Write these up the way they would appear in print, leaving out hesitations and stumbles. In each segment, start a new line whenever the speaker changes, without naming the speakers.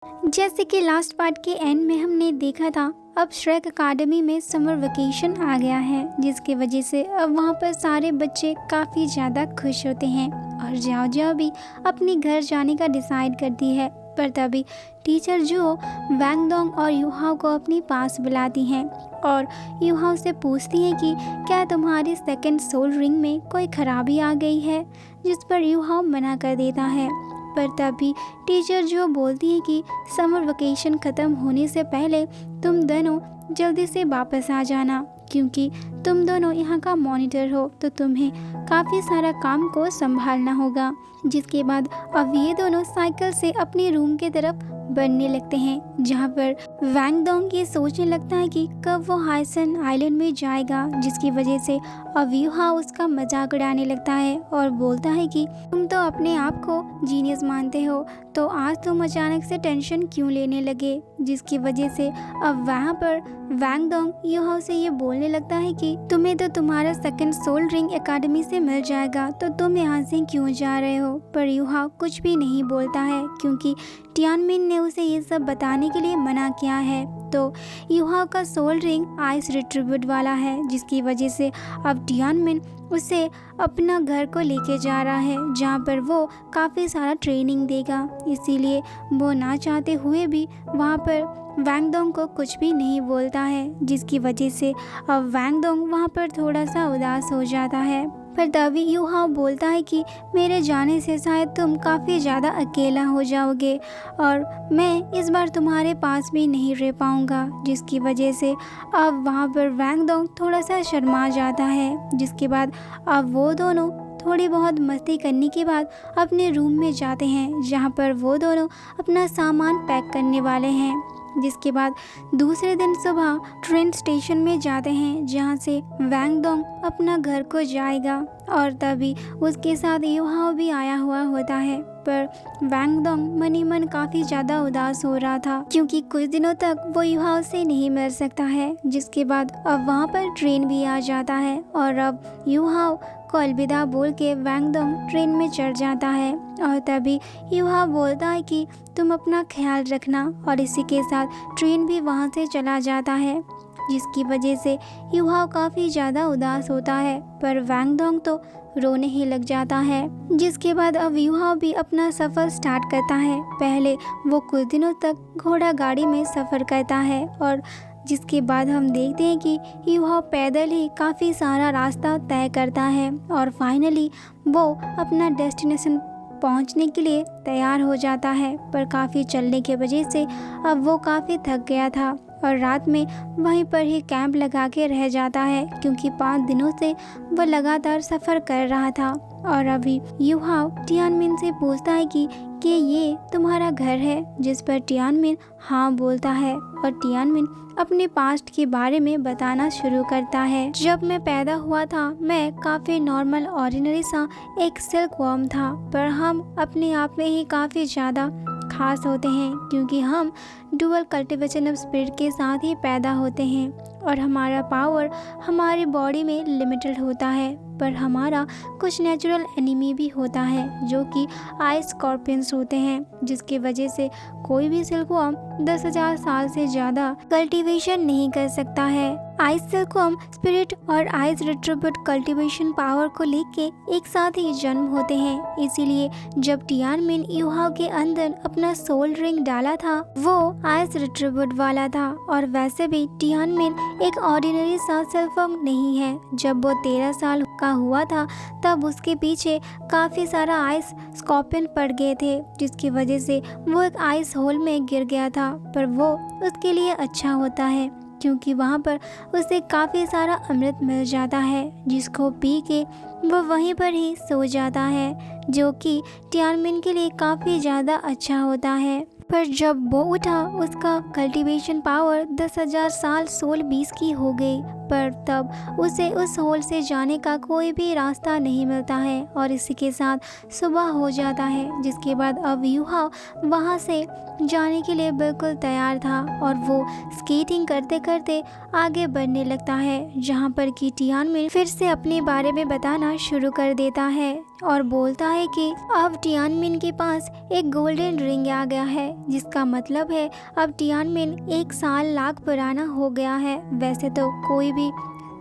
जैसे कि last part के एंड में हमने देखा था, अब श्रेक अकादमी में समर वेकेशन आ गया है, जिसकी वजह से अब वहाँ पर सारे बच्चे काफ़ी ज़्यादा खुश होते हैं और जाओ जाओ भी अपने घर जाने का डिसाइड करती है। पर तभी टीचर जो वैंगडोंग और यूहाओ को अपने पास बुलाती हैं और यूहाओ से पूछती हैं कि क्या तुम्हारी सेकंड सोल रिंग में कोई खराबी आ गई है, जिस पर यूहाओ मना कर देता है। पर तभी टीचर जो बोलती है कि समर वेकेशन ख़त्म होने से पहले तुम दोनों जल्दी से वापस आ जाना, क्योंकि तुम दोनों यहाँ का मॉनिटर हो तो तुम्हें काफ़ी सारा काम को संभालना होगा। जिसके बाद अब ये दोनों साइकिल से अपने रूम के तरफ बढ़ने लगते हैं, जहाँ पर वैंगडोंग ये सोचने लगता है कि कब वो हाइसन आइलैंड में जाएगा, जिसकी वजह से अब यूहा उसका मजाक उड़ाने लगता है और बोलता है कि तुम तो अपने आप को जीनियस मानते हो, तो आज तुम अचानक से टेंशन क्यों लेने लगे। जिसकी वजह से अब वहाँ पर वैंगडोंग यूहा से ये बोलने लगता है कि तुम्हें तो तुम्हारा सेकंड सोल रिंग एकेडमी से मिल जाएगा, तो तुम यहाँ से क्यों जा रहे हो। पर यूहा कुछ भी नहीं बोलता है, क्योंकि टियानमिन ने उसे ये सब बताने के लिए मना किया है। तो यूहा का सोल रिंग आइस रिट्रीब्यूट वाला है, जिसकी वजह से अब टियानमिन उसे अपना घर को लेके जा रहा है, जहाँ पर वो काफ़ी सारा ट्रेनिंग देगा। इसीलिए वो ना चाहते हुए भी वहाँ पर वैंगडोंग को कुछ भी नहीं बोलता है, जिसकी वजह से अब वैंगडोंग वहाँ पर थोड़ा सा उदास हो जाता है। पर तभी यूहा बोलता है कि मेरे जाने से शायद तुम काफ़ी ज़्यादा अकेला हो जाओगे और मैं इस बार तुम्हारे पास भी नहीं रह पाऊँगा। जिसकी वजह से अब वहाँ पर वैंगडोंग थोड़ा सा शर्मा जाता है। जिसके बाद अब वो दोनों थोड़ी बहुत मस्ती करने के बाद अपने रूम में जाते हैं, जहाँ पर वो दोनों अपना सामान पैक करने वाले हैं। जिसके बाद दूसरे दिन सुबह ट्रेन स्टेशन में जाते हैं, जहाँ से वैंगडोंग अपना घर को जाएगा और तभी उसके साथ यूहाओ भी आया हुआ होता है। पर वैंगडोंग मन ही मन काफ़ी ज़्यादा उदास हो रहा था, क्योंकि कुछ दिनों तक वो यूहाओ से नहीं मिल सकता है। जिसके बाद अब वहाँ पर ट्रेन भी आ जाता है और अब यूहाओ को अलविदा बोल के वैंगडोंग ट्रेन में चढ़ जाता है और तभी यूहा बोलता है कि तुम अपना ख्याल रखना, और इसी के साथ ट्रेन भी वहाँ से चला जाता है। जिसकी वजह से यूहा काफ़ी ज़्यादा उदास होता है, पर वैंगडोंग तो रोने ही लग जाता है। जिसके बाद अब यूहा भी अपना सफ़र स्टार्ट करता है। पहले वो कुछ दिनों तक घोड़ा गाड़ी में सफ़र करता है और जिसके बाद हम देखते हैं कि यूहा पैदल ही काफ़ी सारा रास्ता तय करता है और फाइनली वो अपना डेस्टिनेशन पहुंचने के लिए तैयार हो जाता है। पर काफ़ी चलने की वजह से अब वो काफ़ी थक गया था और रात में वहीं पर ही कैंप लगा के रह जाता है, क्योंकि 5 दिनों से वो लगातार सफ़र कर रहा था। और अभी यूहा टियानमिन से पूछता है कि ये तुम्हारा घर है, जिस पर टियानमिन हाँ बोलता है और टियानमिन अपने पास्ट के बारे में बताना शुरू करता है। जब मैं पैदा हुआ था मैं काफ़ी नॉर्मल ऑर्डिनरी सा एक सिल्क वर्म था, पर हम अपने आप में ही काफ़ी ज़्यादा खास होते हैं, क्योंकि हम डुअल कल्टीवेशन ऑफ स्पिरिट के साथ ही पैदा होते हैं और हमारा पावर हमारी बॉडी में लिमिटेड होता है। पर हमारा कुछ नेचुरल एनिमी भी होता है, जो कि आइस स्कॉर्पियंस होते हैं, जिसकी वजह से कोई भी सिल्कवर्म 10,000 साल से ज़्यादा कल्टीवेशन नहीं कर सकता है। आइस सिल्कवर्म स्पिरिट और आइस रिट्रीब्यूट कल्टीवेशन पावर को लेके एक साथ ही जन्म होते हैं। इसीलिए जब टियानमिन यूहा के अंदर अपना सोल रिंग डाला था, वो आइस रिट्रीब्यूट वाला था और वैसे भी टियानमिन एक ऑर्डिनरी सा सिल्कवर्म नहीं है। जब वो 13 साल का हुआ था तब उसके पीछे काफ़ी सारा आइस स्कॉर्पियन पड़ गए थे, जिसकी वजह से वो एक आइस होल में गिर गया था। पर वो उसके लिए अच्छा होता है, क्योंकि वहाँ पर उसे काफ़ी सारा अमृत मिल जाता है, जिसको पी के वो वहीं पर ही सो जाता है, जो कि टियानमिन के लिए काफ़ी ज़्यादा अच्छा होता है। पर जब वो उठा उसका कल्टीवेशन पावर 10,000 साल सोल 20 की हो गई पर तब उसे उस होल से जाने का कोई भी रास्ता नहीं मिलता है और इसी के साथ सुबह हो जाता है। जिसके बाद अब यूहा वहाँ से जाने के लिए बिल्कुल तैयार था और वो स्केटिंग करते करते आगे बढ़ने लगता है, जहाँ पर कि टियानमिन फिर से अपने बारे में बताना शुरू कर देता है और बोलता है कि अब टियानमिन के पास एक गोल्डन रिंग आ गया है, जिसका मतलब है अब टियानमिन 1 साल लाख पुराना हो गया है। वैसे तो कोई भी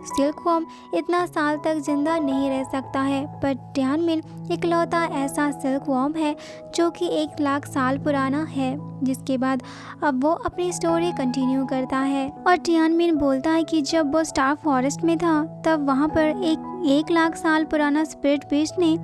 सिल्कवॉर्म इतना साल तक जिंदा नहीं रह सकता है, पर टियानमिन इकलौता ऐसा सिल्कवॉर्म है जो कि 1 लाख साल पुराना है। जिसके बाद अब वो अपनी स्टोरी कंटिन्यू करता है और टियानमिन बोलता है कि जब वो स्टार फॉरेस्ट में था तब वहाँ पर एक लाख साल पुराना स्पिरिट बीस्ट ने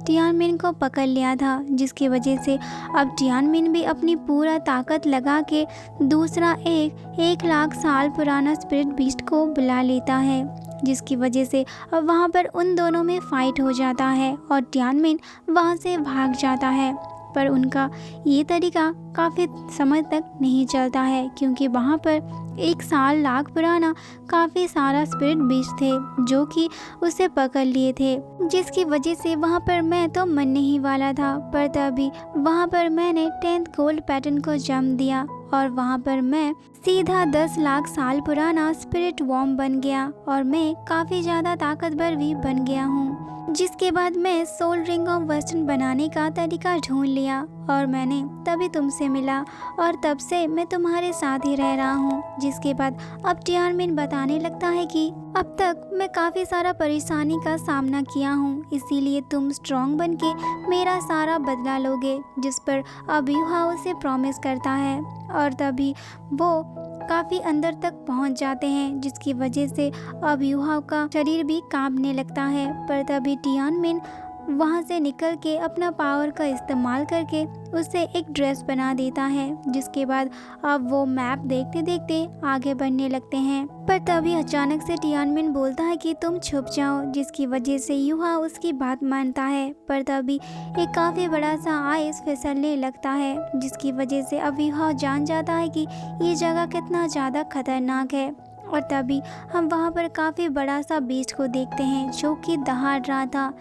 टियानमिन को पकड़ लिया था, जिसकी वजह से अब टियानमिन भी अपनी पूरा ताकत लगा के दूसरा 1 लाख साल पुराना स्पिरिट बीस्ट को बुला लेता है, जिसकी वजह से अब वहाँ पर उन दोनों में फाइट हो जाता है और टियानमिन वहाँ से भाग जाता है। पर उनका ये तरीका काफ़ी समय तक नहीं चलता है, क्योंकि वहाँ पर 1 साल लाख पुराना काफ़ी सारा स्पिरिट बीस्ट थे जो कि उसे पकड़ लिए थे, जिसकी वजह से वहाँ पर मैं तो मरने ही वाला था। पर तभी वहाँ पर मैंने 10th गोल्ड पैटर्न को जम दिया और वहाँ पर मैं सीधा 10 लाख साल पुराना स्पिरिट वॉर्म बन गया और मैं काफ़ी ज़्यादा ताकतवर भी बन गया हूँ। जिसके बाद मैं सोल रिंग ऑफ वेस्टर्न बनाने का तरीका ढूंढ लिया और मैंने तभी तुमसे मिला और तब से मैं तुम्हारे साथ ही रह रहा हूँ। जिसके बाद अब टियानमिन बताने लगता है कि अब तक मैं काफ़ी सारा परेशानी का सामना किया हूँ, इसीलिए तुम स्ट्रॉन्ग बन के मेरा सारा बदला लोगे। जिस पर अब यूहा उसे प्रॉमिस करता है और तभी वो काफ़ी अंदर तक पहुंच जाते हैं, जिसकी वजह से अब यूहा का शरीर भी कांपने लगता है। पर तभी टियानमिन वहां से निकल के अपना पावर का इस्तेमाल करके उसे एक ड्रेस बना देता है। जिसके बाद अब वो मैप देखते देखते आगे बढ़ने लगते हैं। पर तभी अचानक से टियानमिन बोलता है कि तुम छुप जाओ, जिसकी वजह से यूहा उसकी बात मानता है। पर तभी एक काफ़ी बड़ा सा आइस फिसलने लगता है, जिसकी वजह से अब यूहा जान जाता है कि ये जगह कितना ज़्यादा खतरनाक है। और तभी हम वहाँ पर काफ़ी बड़ा सा बीस्ट को देखते हैं जो कि दहाड़ रहा था,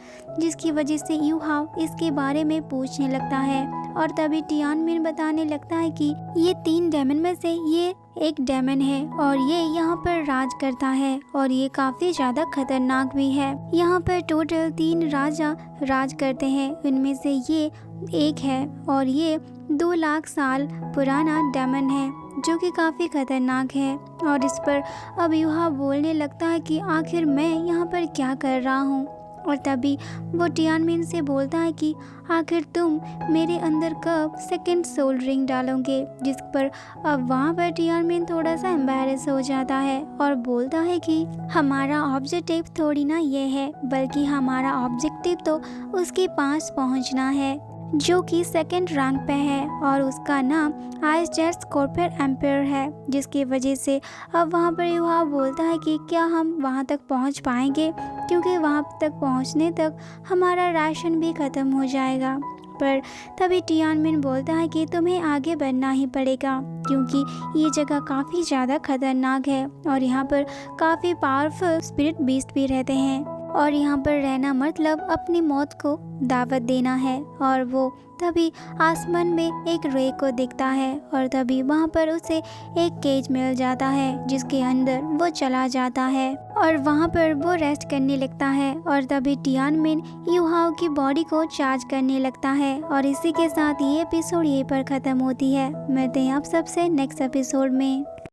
जिसकी वजह से यूहा इसके बारे में पूछने लगता है। और तभी टियानमिन बताने लगता है कि ये 3 डेमन में से ये एक डेमन है और ये यहाँ पर राज करता है और ये काफ़ी ज़्यादा खतरनाक भी है। यहाँ पर टोटल 3 राजा राज करते हैं, उनमें से ये एक है और ये 2 लाख साल पुराना डेमन है जो कि काफ़ी खतरनाक है। और इस पर अब यूहा बोलने लगता है कि आखिर मैं यहाँ पर क्या कर रहा हूँ। और तभी वो टियानमिन से बोलता है कि आखिर तुम मेरे अंदर कब सेकंड सोल रिंग डालोगे। जिस पर अब वहाँ पर टियानमिन थोड़ा सा एम्बैरेस हो जाता है और बोलता है कि हमारा ऑब्जेक्टिव थोड़ी ना ये है, बल्कि हमारा ऑब्जेक्टिव तो उसके पास पहुँचना है जो कि 2nd रैंक पे है और उसका नाम आइस जेट स्कॉर्पियर एम्पायर है। जिसकी वजह से अब वहाँ पर यूहा बोलता है कि क्या हम वहाँ तक पहुँच पाएंगे, क्योंकि वहाँ तक पहुँचने तक हमारा राशन भी ख़त्म हो जाएगा। पर तभी टियानमिन बोलता है कि तुम्हें आगे बढ़ना ही पड़ेगा, क्योंकि ये जगह काफ़ी ज़्यादा खतरनाक है और यहाँ पर काफ़ी पावरफुल स्पिरिट बीस्ट भी रहते हैं और यहाँ पर रहना मतलब अपनी मौत को दावत देना है। और वो तभी आसमान में एक रे को देखता है और तभी वहाँ पर उसे एक केज मिल जाता है, जिसके अंदर वो चला जाता है और वहाँ पर वो रेस्ट करने लगता है। और तभी टियानमिन यूहाओ की बॉडी को चार्ज करने लगता है और इसी के साथ ये एपिसोड यहीं पर ख़त्म होती है। मिलते हैं आप सबसे नेक्स्ट एपिसोड में।